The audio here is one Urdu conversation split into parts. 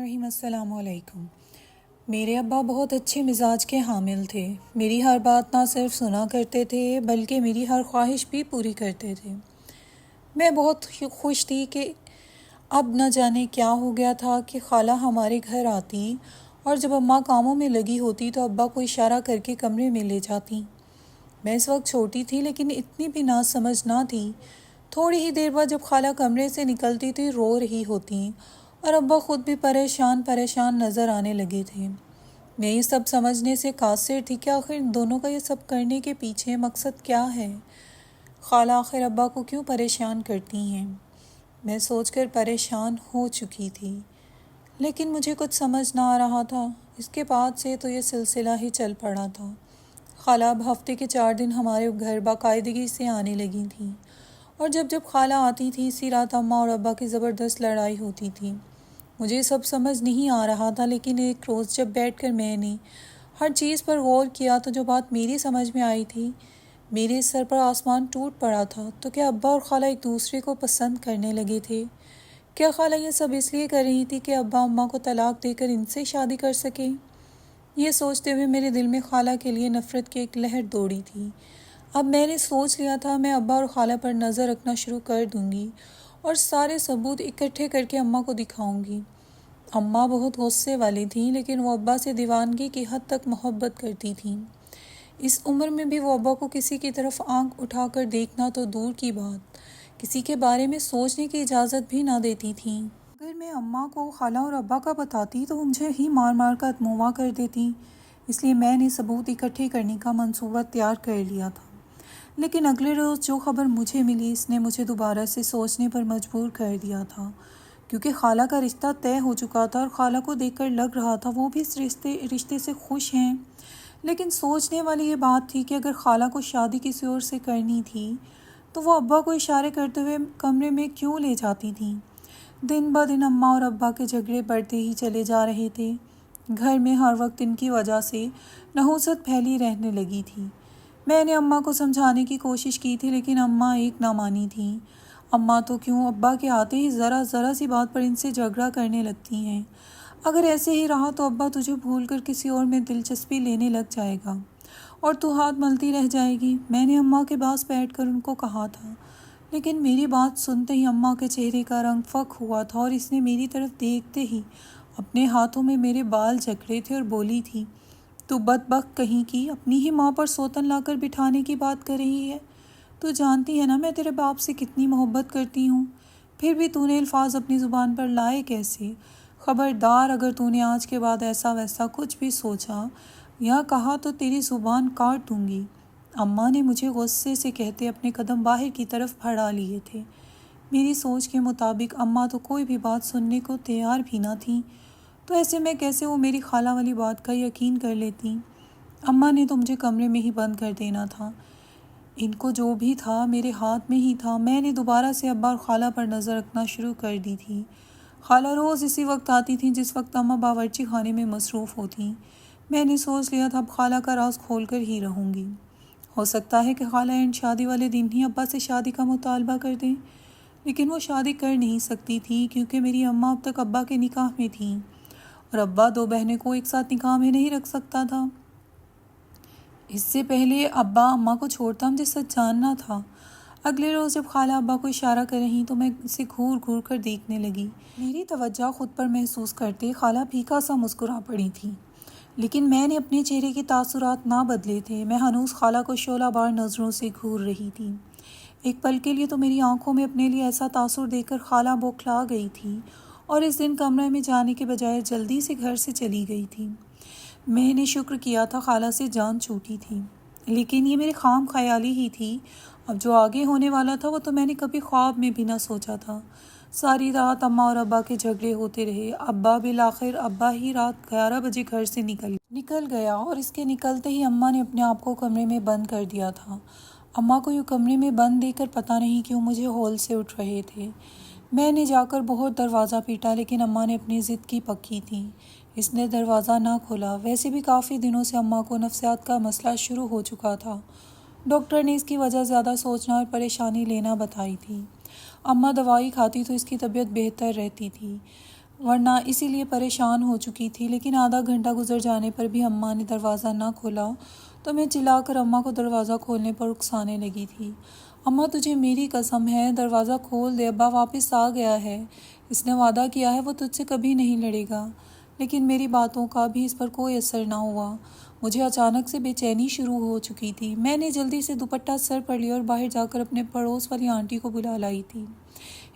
الرحیم السلام علیکم۔ میرے ابا بہت اچھے مزاج کے حامل تھے۔ میری ہر بات نہ صرف سنا کرتے تھے بلکہ میری ہر خواہش بھی پوری کرتے تھے۔ میں بہت خوش تھی کہ اب نہ جانے کیا ہو گیا تھا کہ خالہ ہمارے گھر آتی اور جب اماں کاموں میں لگی ہوتی تو ابا کو اشارہ کر کے کمرے میں لے جاتی۔ میں اس وقت چھوٹی تھی لیکن اتنی بھی نہ سمجھ نہ تھی۔ تھوڑی ہی دیر بعد جب خالہ کمرے سے نکلتی تھی رو رہی ہوتی اور ابا خود بھی پریشان نظر آنے لگے تھے۔ میں یہ سب سمجھنے سے قاصر تھی کہ آخر ان دونوں کا یہ سب کرنے کے پیچھے مقصد کیا ہے؟ خالہ آخر ابا کو کیوں پریشان کرتی ہیں؟ میں سوچ کر پریشان ہو چکی تھی، لیکن مجھے کچھ سمجھ نہ آ رہا تھا۔ اس کے بعد سے تو یہ سلسلہ ہی چل پڑا تھا۔ خالہ اب ہفتے کے 4 دن ہمارے گھر باقاعدگی سے آنے لگی تھیں، اور جب خالہ آتی تھی اسی رات اماں اور ابا کی زبردست لڑائی ہوتی تھی۔ مجھے سب سمجھ نہیں آ رہا تھا، لیکن ایک روز جب بیٹھ کر میں نے ہر چیز پر غور کیا تو جو بات میری سمجھ میں آئی تھی، میرے سر پر آسمان ٹوٹ پڑا تھا۔ تو کیا ابا اور خالہ ایک دوسرے کو پسند کرنے لگے تھے؟ کیا خالہ یہ سب اس لیے کر رہی تھی کہ ابا اماں کو طلاق دے کر ان سے شادی کر سکیں؟ یہ سوچتے ہوئے میرے دل میں خالہ کے لیے نفرت کی ایک لہر دوڑی تھی۔ اب میں نے سوچ لیا تھا میں ابا اور خالہ پر نظر رکھنا شروع کر دوں گی اور سارے ثبوت اکٹھے کر کے اماں کو دکھاؤں گی۔ اماں بہت غصے والی تھیں، لیکن وہ ابا سے دیوانگی کی حد تک محبت کرتی تھیں۔ اس عمر میں بھی وہ ابا کو کسی کی طرف آنکھ اٹھا کر دیکھنا تو دور کی بات، کسی کے بارے میں سوچنے کی اجازت بھی نہ دیتی تھیں۔ اگر میں اماں کو خالہ اور ابا کا بتاتی تو مجھے ہی مار مار کر اتموا کر دیتی، اس لیے میں نے ثبوت اکٹھے کرنے کا منصوبہ تیار کر لیا تھا۔ لیکن اگلے روز جو خبر مجھے ملی اس نے مجھے دوبارہ سے سوچنے پر مجبور کر دیا تھا، کیونکہ خالہ کا رشتہ طے ہو چکا تھا اور خالہ کو دیکھ کر لگ رہا تھا وہ بھی اس رشتے سے خوش ہیں۔ لیکن سوچنے والی یہ بات تھی کہ اگر خالہ کو شادی کسی اور سے کرنی تھی تو وہ ابا کو اشارے کرتے ہوئے کمرے میں کیوں لے جاتی تھیں؟ دن بدن اماں اور ابا کے جھگڑے بڑھتے ہی چلے جا رہے تھے۔ گھر میں ہر وقت ان کی وجہ سے نحوست پھیلی رہنے لگی تھی۔ میں نے اماں کو سمجھانے کی کوشش کی تھی، لیکن اماں ایک نہ مانی تھیں۔ اماں تو کیوں ابا کے آتے ہی ذرا سی بات پر ان سے جھگڑا کرنے لگتی ہیں۔ اگر ایسے ہی رہا تو ابا تجھے بھول کر کسی اور میں دلچسپی لینے لگ جائے گا اور تو ہاتھ ملتی رہ جائے گی، میں نے اماں کے پاس بیٹھ کر ان کو کہا تھا۔ لیکن میری بات سنتے ہی اماں کے چہرے کا رنگ فک ہوا تھا اور اس نے میری طرف دیکھتے ہی اپنے ہاتھوں میں میرے بال جکڑے تھے اور بولی تھی، تو بدبخت کہیں کی، اپنی ہی ماں پر سوتن لا کر بٹھانے کی بات کر رہی ہے۔ تو جانتی ہے نا میں تیرے باپ سے کتنی محبت کرتی ہوں، پھر بھی تو نے الفاظ اپنی زبان پر لائے کیسے؟ خبردار اگر تو نے آج کے بعد ایسا ویسا کچھ بھی سوچا یا کہا تو تیری زبان کاٹ دوں گی۔ اماں نے مجھے غصے سے کہتے اپنے قدم باہر کی طرف بڑھا لیے تھے۔ میری سوچ کے مطابق اماں تو کوئی بھی بات سننے کو تیار بھی نہ تھیں، تو ایسے میں کیسے وہ میری خالہ والی بات کا یقین کر لیتی؟ اماں نے تو مجھے کمرے میں ہی بند کر دینا تھا۔ ان کو جو بھی تھا میرے ہاتھ میں ہی تھا۔ میں نے دوبارہ سے ابا اور خالہ پر نظر رکھنا شروع کر دی تھی۔ خالہ روز اسی وقت آتی تھیں جس وقت اماں باورچی خانے میں مصروف ہوتیں۔ میں نے سوچ لیا تھا اب خالہ کا راز کھول کر ہی رہوں گی۔ ہو سکتا ہے کہ خالہ ان شادی والے دن ہی ابا سے شادی کا مطالبہ کر دیں، لیکن وہ شادی کر نہیں سکتی تھی کیونکہ میری اماں اب تک ابا کے نکاح میں تھیں اور ابا 2 بہنیں کو ایک ساتھ نکاح میں نہیں رکھ سکتا تھا۔ اس سے پہلے ابا اماں کو چھوڑتا مجھے سچ جاننا تھا۔ اگلے روز جب خالہ ابا کو اشارہ کر رہی تو میں اسے گھور گھور کر دیکھنے لگی۔ میری توجہ خود پر محسوس کرتے خالہ پھیکا سا مسکرا پڑی تھی، لیکن میں نے اپنے چہرے کے تاثرات نہ بدلے تھے۔ میں ہنوز خالہ کو شعلہ بار نظروں سے گھور رہی تھی۔ ایک پل کے لیے تو میری آنکھوں میں اپنے لیے ایسا تاثر دیکھ کر خالہ بوکھلا گئی تھی اور اس دن کمرے میں جانے کے بجائے جلدی سے گھر سے چلی گئی تھی۔ میں نے شکر کیا تھا خالہ سے جان چھوٹی تھی، لیکن یہ میرے خام خیالی ہی تھی۔ اب جو آگے ہونے والا تھا وہ تو میں نے کبھی خواب میں بھی نہ سوچا تھا۔ ساری رات اماں اور ابا کے جھگڑے ہوتے رہے۔ بالآخر ابا ہی رات 11 بجے گھر سے نکل گیا اور اس کے نکلتے ہی اماں نے اپنے آپ کو کمرے میں بند کر دیا تھا۔ اماں کو یہ کمرے میں بند دیکھ کر پتہ نہیں کیوں مجھے ہول سے اٹھ رہے تھے۔ میں نے جا کر بہت دروازہ پیٹا، لیکن اماں نے اپنی ضد کی پکی تھی، اس نے دروازہ نہ کھولا۔ ویسے بھی کافی دنوں سے اماں کو نفسیات کا مسئلہ شروع ہو چکا تھا۔ ڈاکٹر نے اس کی وجہ زیادہ سوچنا اور پریشانی لینا بتائی تھی۔ اماں دوائی کھاتی تو اس کی طبیعت بہتر رہتی تھی۔ ورنہ اسی لیے پریشان ہو چکی تھی، لیکن آدھا گھنٹہ گزر جانے پر بھی اماں نے دروازہ نہ کھولا تو میں چلا کر اماں کو دروازہ کھولنے پر اکسانے لگی تھی۔ اماں تجھے میری قسم ہے، دروازہ کھول دے، ابا واپس آ گیا ہے، اس نے وعدہ کیا ہے وہ تجھ سے کبھی نہیں لڑے گا۔ لیکن میری باتوں کا بھی اس پر کوئی اثر نہ ہوا۔ مجھے اچانک سے بے چینی شروع ہو چکی تھی۔ میں نے جلدی سے دوپٹہ سر پر لیا اور باہر جا کر اپنے پڑوس والی آنٹی کو بلا لائی تھی۔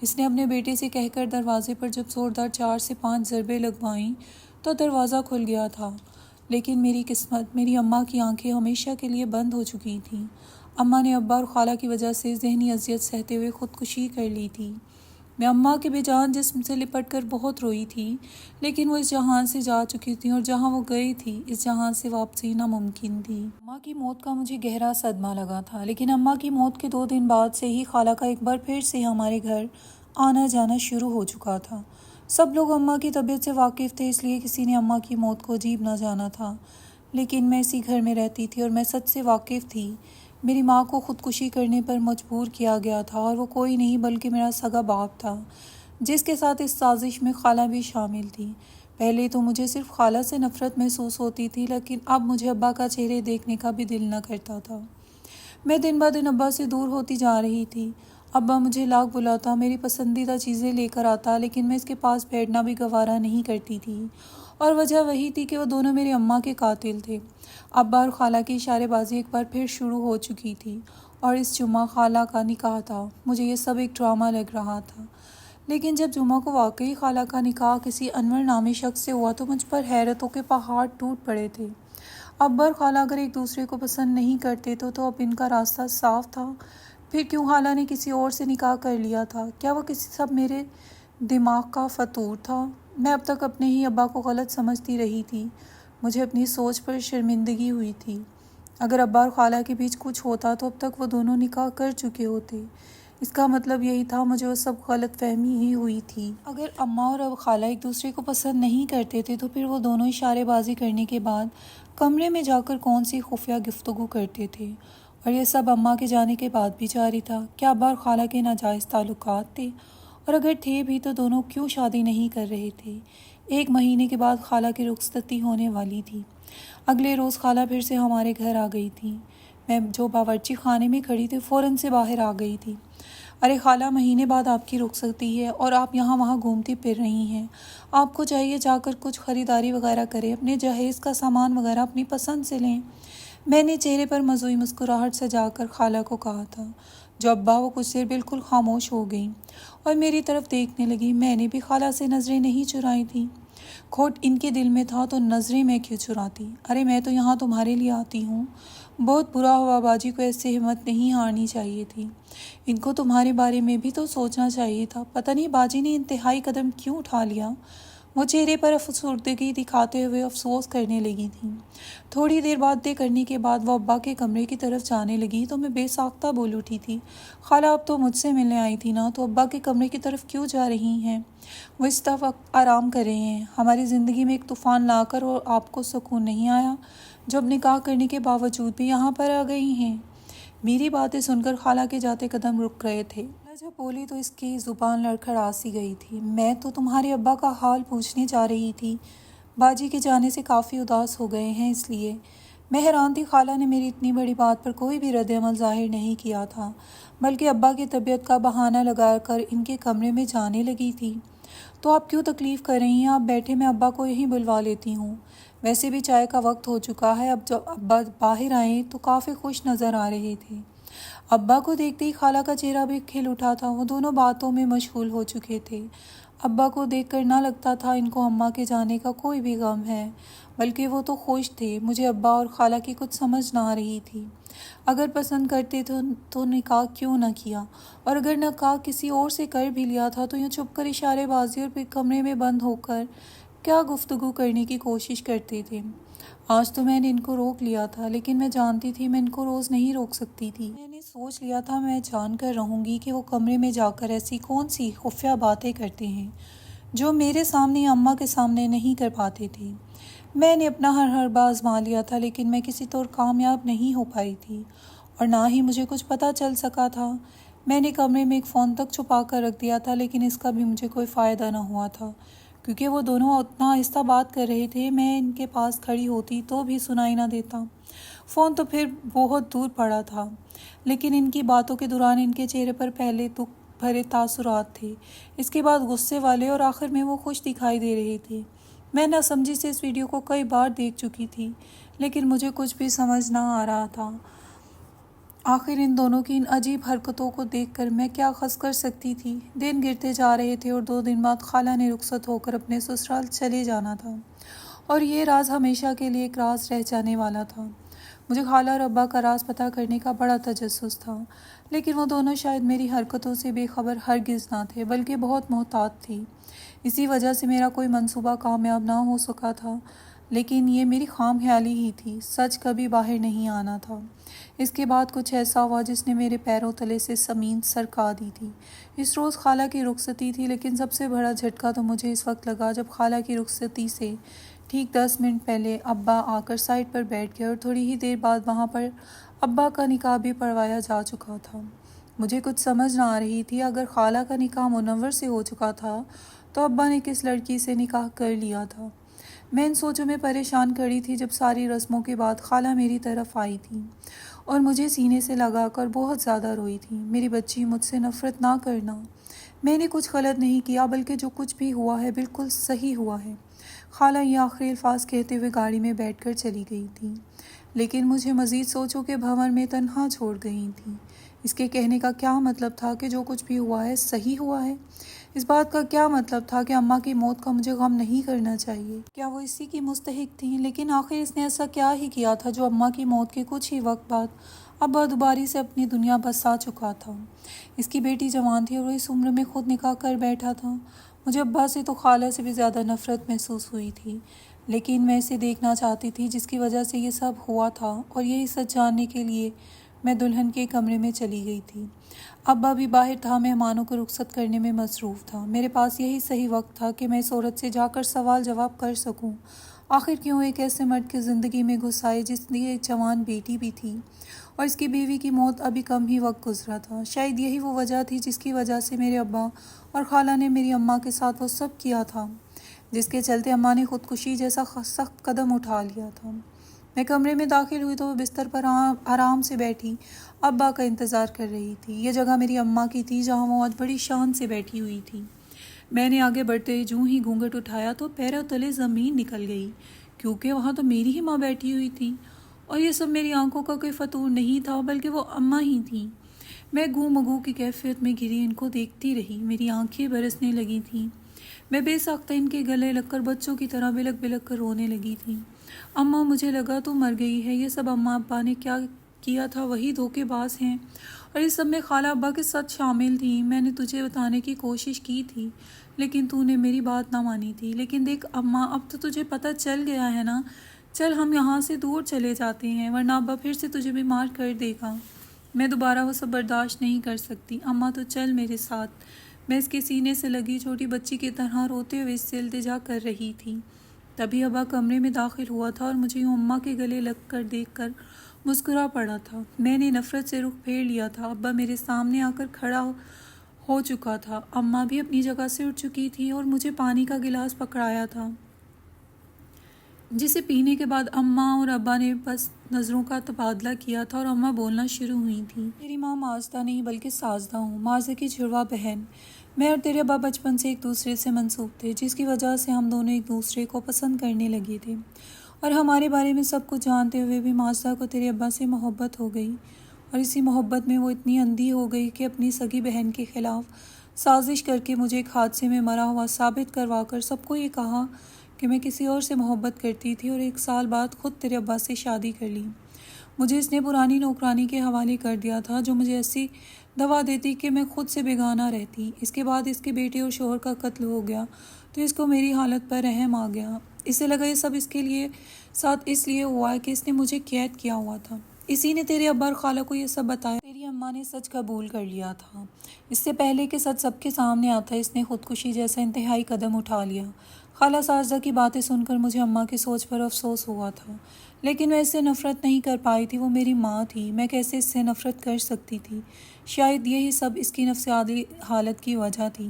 اس نے اپنے بیٹے سے کہہ کر دروازے پر جب زوردار 4 سے 5 ضربیں لگوائیں تو دروازہ کھل گیا تھا، لیکن میری قسمت، میری اماں کی آنکھیں ہمیشہ کے لیے بند ہو چکی تھیں۔ اماں نے ابا اور خالہ کی وجہ سے ذہنی اذیت سہتے ہوئے خودکشی کر لی تھی۔ میں اماں کے بے جان جسم سے لپٹ کر بہت روئی تھی، لیکن وہ اس جہان سے جا چکی تھی اور جہاں وہ گئی تھی اس جہان سے واپسی ناممکن تھی۔ اماں کی موت کا مجھے گہرا صدمہ لگا تھا، لیکن اماں کی موت کے 2 دن بعد سے ہی خالہ کا ایک بار پھر سے ہمارے گھر آنا جانا شروع ہو چکا تھا۔ سب لوگ اماں کی طبیعت سے واقف تھے، اس لیے کسی نے اماں کی موت کو عجیب نہ جانا تھا، لیکن میں اسی گھر میں رہتی تھی اور میں سچ سے واقف تھی۔ میری ماں کو خودکشی کرنے پر مجبور کیا گیا تھا اور وہ کوئی نہیں بلکہ میرا سگا باپ تھا، جس کے ساتھ اس سازش میں خالہ بھی شامل تھی۔ پہلے تو مجھے صرف خالہ سے نفرت محسوس ہوتی تھی، لیکن اب مجھے ابا کا چہرے دیکھنے کا بھی دل نہ کرتا تھا۔ میں دن بہ دن ابا سے دور ہوتی جا رہی تھی۔ ابا مجھے لاکھ بلاتا، میری پسندیدہ چیزیں لے کر آتا، لیکن میں اس کے پاس بیٹھنا بھی گوارا نہیں کرتی تھی، اور وجہ وہی تھی کہ وہ دونوں میری اماں کے قاتل تھے۔ ابا اور خالہ کی اشارے بازی ایک بار پھر شروع ہو چکی تھی، اور اس جمعہ خالہ کا نکاح تھا۔ مجھے یہ سب ایک ڈرامہ لگ رہا تھا، لیکن جب جمعہ کو واقعی خالہ کا نکاح کسی انور نامی شخص سے ہوا تو مجھ پر حیرتوں کے پہاڑ ٹوٹ پڑے تھے۔ ابا اور خالہ اگر ایک دوسرے کو پسند نہیں کرتے تو اب ان کا راستہ صاف تھا۔ پھر کیوں خالہ نے کسی اور سے نکاح کر لیا تھا؟ کیا وہ کسی سب میرے دماغ کا فطور تھا؟ میں اب تک اپنے ہی ابا کو غلط سمجھتی رہی تھی۔ مجھے اپنی سوچ پر شرمندگی ہوئی تھی۔ اگر ابا اور خالہ کے بیچ کچھ ہوتا تو اب تک وہ دونوں نکاح کر چکے ہوتے۔ اس کا مطلب یہی تھا، مجھے وہ سب غلط فہمی ہی ہوئی تھی۔ اگر اماں اور اب خالہ ایک دوسرے کو پسند نہیں کرتے تھے تو پھر وہ دونوں اشارے بازی کرنے کے بعد کمرے میں جا کر کون سی خفیہ گفتگو کرتے تھے، اور یہ سب اماں کے جانے کے بعد بھی جاری تھا۔ کیا ابا اور خالہ کے ناجائز تعلقات تھے؟ اور اگر تھے بھی تو دونوں کیوں شادی نہیں کر رہے تھے؟ 1 مہینے کے بعد خالہ کی رخصتی ہونے والی تھی۔ اگلے روز خالہ پھر سے ہمارے گھر آ گئی تھی۔ میں جو باورچی خانے میں کھڑی تھی فوراً سے باہر آ گئی تھی۔ ارے خالہ، مہینے بعد آپ کی رخصتی ہے اور آپ یہاں وہاں گھومتی پھر رہی ہیں۔ آپ کو چاہیے جا کر کچھ خریداری وغیرہ کریں، اپنے جہیز کا سامان وغیرہ اپنی پسند سے لیں۔ میں نے چہرے پر مزوئی مسکراہٹ سجا کر خالہ کو کہا تھا۔ جو ابا وہ کچھ دیر بالکل خاموش ہو گئیں اور میری طرف دیکھنے لگی۔ میں نے بھی خالہ سے نظریں نہیں چرائی تھیں۔ کھوٹ ان کے دل میں تھا تو نظریں میں کیوں چراتی؟ ارے میں تو یہاں تمہارے لیے آتی ہوں۔ بہت برا ہوا، باجی کو ایسے ہمت نہیں ہارنی چاہیے تھی۔ ان کو تمہارے بارے میں بھی تو سوچنا چاہیے تھا۔ پتہ نہیں باجی نے انتہائی قدم کیوں اٹھا لیا۔ وہ چہرے پر افسردگی دکھاتے ہوئے افسوس کرنے لگی تھیں۔ تھوڑی دیر باتیں کرنے کے بعد وہ ابا کے کمرے کی طرف جانے لگی تو میں بے ساختہ بول اٹھی تھی، خالہ اب تو مجھ سے ملنے آئی تھی نا، تو ابا کے کمرے کی طرف کیوں جا رہی ہیں؟ وہ اس وقت آرام کر رہے ہیں۔ ہماری زندگی میں ایک طوفان لا کر اور آپ کو سکون نہیں آیا، جو اب نکاح کرنے کے باوجود بھی یہاں پر آ گئی ہیں۔ میری باتیں سن کر خالہ کے جاتے قدم رک گئے تھے۔ جب بولی تو اس کی زبان لڑکھڑا سی گئی تھی۔ میں تو تمہارے ابا کا حال پوچھنے جا رہی تھی، باجی کے جانے سے کافی اداس ہو گئے ہیں اس لیے۔ میں حیران تھی، خالہ نے میری اتنی بڑی بات پر کوئی بھی رد عمل ظاہر نہیں کیا تھا، بلکہ ابا کی طبیعت کا بہانہ لگا کر ان کے کمرے میں جانے لگی تھی۔ تو آپ کیوں تکلیف کر رہی ہیں؟ آپ بیٹھے، میں ابا کو یہیں بلوا لیتی ہوں۔ ویسے بھی چائے کا وقت ہو چکا ہے۔ اب جب ابا باہر آئے تو کافی خوش نظر آ رہے تھے۔ ابا کو دیکھتے ہی خالہ کا چہرہ بھی کھل اٹھا تھا۔ وہ دونوں باتوں میں مشغول ہو چکے تھے۔ ابا کو دیکھ کر نہ لگتا تھا ان کو اماں کے جانے کا کوئی بھی غم ہے، بلکہ وہ تو خوش تھے۔ مجھے ابا اور خالہ کی کچھ سمجھ نہ آ رہی تھی۔ اگر پسند کرتے تو نکاح کیوں نہ کیا، اور اگر نکاح کسی اور سے کر بھی لیا تھا تو یوں چھپ کر اشارے بازی اور پھر کمرے میں بند ہو کر کیا گفتگو کرنے کی کوشش کرتے تھے۔ آج تو میں نے ان کو روک لیا تھا، لیکن میں جانتی تھی میں ان کو روز نہیں روک سکتی تھی۔ میں نے سوچ لیا تھا میں جان کر رہوں گی کہ وہ کمرے میں جا کر ایسی کون سی خفیہ باتیں کرتے ہیں جو میرے سامنے اماں کے سامنے نہیں کر پاتے تھے۔ میں نے اپنا ہر حربہ آزما لیا تھا، لیکن میں کسی طور کامیاب نہیں ہو پائی تھی، اور نہ ہی مجھے کچھ پتہ چل سکا تھا۔ میں نے کمرے میں ایک فون تک چھپا کر رکھ دیا تھا، لیکن اس کا بھی مجھے کوئی فائدہ نہ ہوا تھا۔ کیونکہ وہ دونوں اتنا آہستہ بات کر رہے تھے، میں ان کے پاس کھڑی ہوتی تو بھی سنائی نہ دیتا۔ فون تو پھر بہت دور پڑا تھا، لیکن ان کی باتوں کے دوران ان کے چہرے پر پہلے دکھ بھرے تاثرات تھے، اس کے بعد غصے والے، اور آخر میں وہ خوش دکھائی دے رہے تھے۔ میں ناسمجھی سے اس ویڈیو کو کئی بار دیکھ چکی تھی، لیکن مجھے کچھ بھی سمجھ نہ آ رہا تھا۔ آخر ان دونوں کی ان عجیب حرکتوں کو دیکھ کر میں کیا خس کر سکتی تھی؟ دن گرتے جا رہے تھے اور 2 دن بعد خالہ نے رخصت ہو کر اپنے سسرال چلے جانا تھا، اور یہ راز ہمیشہ کے لیے ایک راز رہ جانے والا تھا۔ مجھے خالہ اور ابا کا راز پتہ کرنے کا بڑا تجسس تھا، لیکن وہ دونوں شاید میری حرکتوں سے بے خبر ہرگز نہ تھے، بلکہ بہت محتاط تھی۔ اسی وجہ سے میرا کوئی منصوبہ کامیاب نہ ہو سکا تھا، لیکن یہ میری خام خیالی ہی تھی، سچ کبھی باہر نہیں آنا تھا۔ اس کے بعد کچھ ایسا ہوا جس نے میرے پیروں تلے سے زمین سرکا دی تھی۔ اس روز خالہ کی رخصتی تھی، لیکن سب سے بڑا جھٹکا تو مجھے اس وقت لگا جب خالہ کی رخصتی سے ٹھیک 10 منٹ پہلے ابا آ کر سائڈ پر بیٹھ گئے، اور تھوڑی ہی دیر بعد وہاں پر ابا کا نکاح بھی پڑھوایا جا چکا تھا۔ مجھے کچھ سمجھ نہ آ رہی تھی، اگر خالہ کا نکاح منور سے ہو چکا تھا تو ابا نے کس لڑکی سے نکاح کر لیا تھا؟ میں ان سوچوں میں پریشان کھڑی تھی جب ساری رسموں کے بعد خالہ میری طرف آئی تھی اور مجھے سینے سے لگا کر بہت زیادہ روئی تھی۔ میری بچی، مجھ سے نفرت نہ کرنا، میں نے کچھ غلط نہیں کیا، بلکہ جو کچھ بھی ہوا ہے بالکل صحیح ہوا ہے۔ خالہ یہ آخری الفاظ کہتے ہوئے گاڑی میں بیٹھ کر چلی گئی تھی، لیکن مجھے مزید سوچوں کے بھنور میں تنہا چھوڑ گئی تھی۔ اس کے کہنے کا کیا مطلب تھا کہ جو کچھ بھی ہوا ہے صحیح ہوا ہے؟ اس بات کا کیا مطلب تھا کہ اماں کی موت کا مجھے غم نہیں کرنا چاہیے؟ کیا وہ اسی کی مستحق تھیں؟ لیکن آخر اس نے ایسا کیا ہی کیا تھا جو اماں کی موت کے کچھ ہی وقت بعد ابا دوباری سے اپنی دنیا بسا چکا تھا؟ اس کی بیٹی جوان تھی اور وہ اس عمر میں خود نکاح کر بیٹھا تھا۔ مجھے ابا سے تو خالہ سے بھی زیادہ نفرت محسوس ہوئی تھی، لیکن میں اسے دیکھنا چاہتی تھی جس کی وجہ سے یہ سب ہوا تھا، اور یہی سچ جاننے کے لیے میں دلہن کے کمرے میں چلی گئی تھی۔ ابا بھی باہر تھا، مہمانوں کو رخصت کرنے میں مصروف تھا۔ میرے پاس یہی صحیح وقت تھا کہ میں اس عورت سے جا کر سوال جواب کر سکوں۔ آخر کیوں ایک ایسے مرد کی زندگی میں گھس آئے جس کی ایک جوان بیٹی بھی تھی، اور اس کی بیوی کی موت ابھی کم ہی وقت گزرا تھا؟ شاید یہی وہ وجہ تھی جس کی وجہ سے میرے ابا اور خالہ نے میری اماں کے ساتھ وہ سب کیا تھا، جس کے چلتے اماں نے خودکشی جیسا سخت قدم اٹھا لیا تھا۔ میں کمرے میں داخل ہوئی تو وہ بستر پر آرام سے بیٹھی ابا کا انتظار کر رہی تھی۔ یہ جگہ میری اماں کی تھی، جہاں وہ آج بڑی شان سے بیٹھی ہوئی تھی۔ میں نے آگے بڑھتے جوں ہی گھونگھٹ اٹھایا تو پیروں تلے زمین نکل گئی، کیونکہ وہاں تو میری ہی ماں بیٹھی ہوئی تھی، اور یہ سب میری آنکھوں کا کوئی فطور نہیں تھا، بلکہ وہ اماں ہی تھیں۔ میں گوں مگوں کی کیفیت میں گری ان کو دیکھتی رہی، میری آنکھیں برسنے لگی تھیں۔ میں بے ساختہ ان کے گلے لگ کر بچوں کی طرح بلک بلک کر رونے لگی تھی۔ اماں، مجھے لگا تو مر گئی ہے۔ یہ سب اماں ابا نے کیا کیا تھا وہی دھوکے باز ہیں، اور اس سب میں خالہ ابا کے ساتھ شامل تھیں۔ میں نے تجھے بتانے کی کوشش کی تھی، لیکن تو نے میری بات نہ مانی تھی۔ لیکن دیکھ اماں، اب تو تجھے پتہ چل گیا ہے نا، چل ہم یہاں سے دور چلے جاتے ہیں، ورنہ ابا پھر سے تجھے بیمار کر دے گا۔ میں دوبارہ وہ سب برداشت نہیں کر سکتی۔ اماں تو چل میرے ساتھ۔ میں اس کے سینے سے لگی چھوٹی بچی کی طرح روتے ہوئے اس سے التجا کر رہی تھی۔ تبھی ابا کمرے میں داخل ہوا تھا اور مجھے یوں اماں کے گلے لگ کر دیکھ کر مسکرا پڑا تھا۔ میں نے نفرت سے رخ پھیر لیا تھا۔ ابا میرے سامنے آ کر کھڑا ہو چکا تھا، اماں بھی اپنی جگہ سے اٹھ چکی تھی اور مجھے پانی کا گلاس پکڑایا تھا، جسے پینے کے بعد اماں اور ابا نے بس نظروں کا تبادلہ کیا تھا اور اماں بولنا شروع ہوئی تھیں۔ میری ماں ماجدہ نہیں بلکہ ساجدہ ہوں، ماجدہ کی جڑواں بہن۔ میں اور تیرے ابا بچپن سے ایک دوسرے سے منسوب تھے، جس کی وجہ سے ہم دونوں ایک دوسرے کو پسند کرنے لگے تھے، اور ہمارے بارے میں سب کچھ جانتے ہوئے بھی ماجدہ کو تیرے ابا سے محبت ہو گئی، اور اسی محبت میں وہ اتنی اندھی ہو گئی کہ اپنی سگی بہن کے خلاف سازش کر کے مجھے ایک حادثے میں مرا ہوا ثابت کروا کر سب کو یہ کہا کہ میں کسی اور سے محبت کرتی تھی، اور 1 سال بعد خود تیرے ابا سے شادی کر لی۔ مجھے اس نے پرانی نوکرانی کے حوالے کر دیا تھا، جو مجھے ایسی دوا دیتی کہ میں خود سے بیگانہ رہتی۔ اس کے بعد اس کے بیٹے اور شوہر کا قتل ہو گیا تو اس کو میری حالت پر رحم آ گیا۔ اسے لگا یہ سب اس کے ساتھ اس لیے ہوا ہے کہ اس نے مجھے قید کیا ہوا تھا۔ اسی نے تیرے ابا اور خالہ کو یہ سب بتایا۔ تیری اماں نے سچ قبول کر لیا تھا۔ اس سے پہلے کہ سچ سب کے سامنے آتا، اس نے خودکشی جیسا انتہائی قدم اٹھا لیا۔ خالہ ساجدہ کی باتیں سن کر مجھے اماں کی سوچ پر افسوس ہوا تھا، لیکن میں اس سے نفرت نہیں کر پائی تھی۔ وہ میری ماں تھی، میں کیسے اس سے نفرت کر سکتی تھی؟ شاید یہی سب اس کی نفسیاتی حالت کی وجہ تھی۔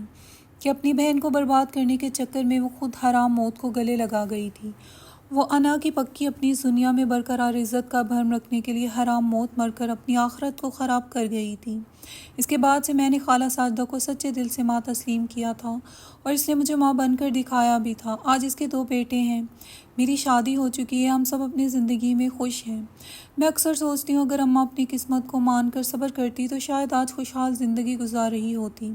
کہ اپنی بہن کو برباد کرنے کے چکر میں وہ خود حرام موت کو گلے لگا گئی تھی۔ وہ انا کی پکی اپنی اس دنیا میں برقرار عزت کا بھرم رکھنے کے لیے حرام موت مر کر اپنی آخرت کو خراب کر گئی تھی۔ اس کے بعد سے میں نے خالہ ساجدہ کو سچے دل سے ماں تسلیم کیا تھا اور اس نے مجھے ماں بن کر دکھایا بھی تھا۔ آج اس کے 2 بیٹے ہیں، میری شادی ہو چکی ہے، ہم سب اپنی زندگی میں خوش ہیں۔ میں اکثر سوچتی ہوں اگر اماں اپنی قسمت کو مان کر صبر کرتی تو شاید آج خوشحال زندگی گزار رہی ہوتی۔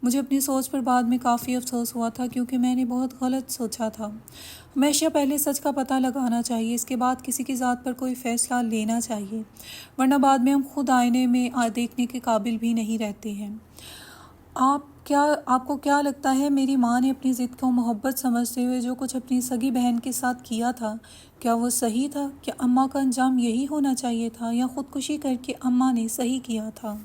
مجھے اپنی سوچ پر بعد میں کافی افسوس ہوا تھا کیونکہ میں نے بہت غلط سوچا تھا۔ ہمیشہ پہلے سچ کا پتہ لگانا چاہیے، اس کے بعد کسی کی ذات پر کوئی فیصلہ لینا چاہیے، ورنہ بعد میں ہم خود آئینے میں دیکھنے کے قابل بھی نہیں رہتے ہیں۔ آپ کو کیا لگتا ہے میری ماں نے اپنی ضد کو محبت سمجھتے ہوئے جو کچھ اپنی سگی بہن کے ساتھ کیا تھا، کیا وہ صحیح تھا؟ کیا اماں کا انجام یہی ہونا چاہیے تھا یا خودکشی کر کے اماں نے صحیح کیا تھا؟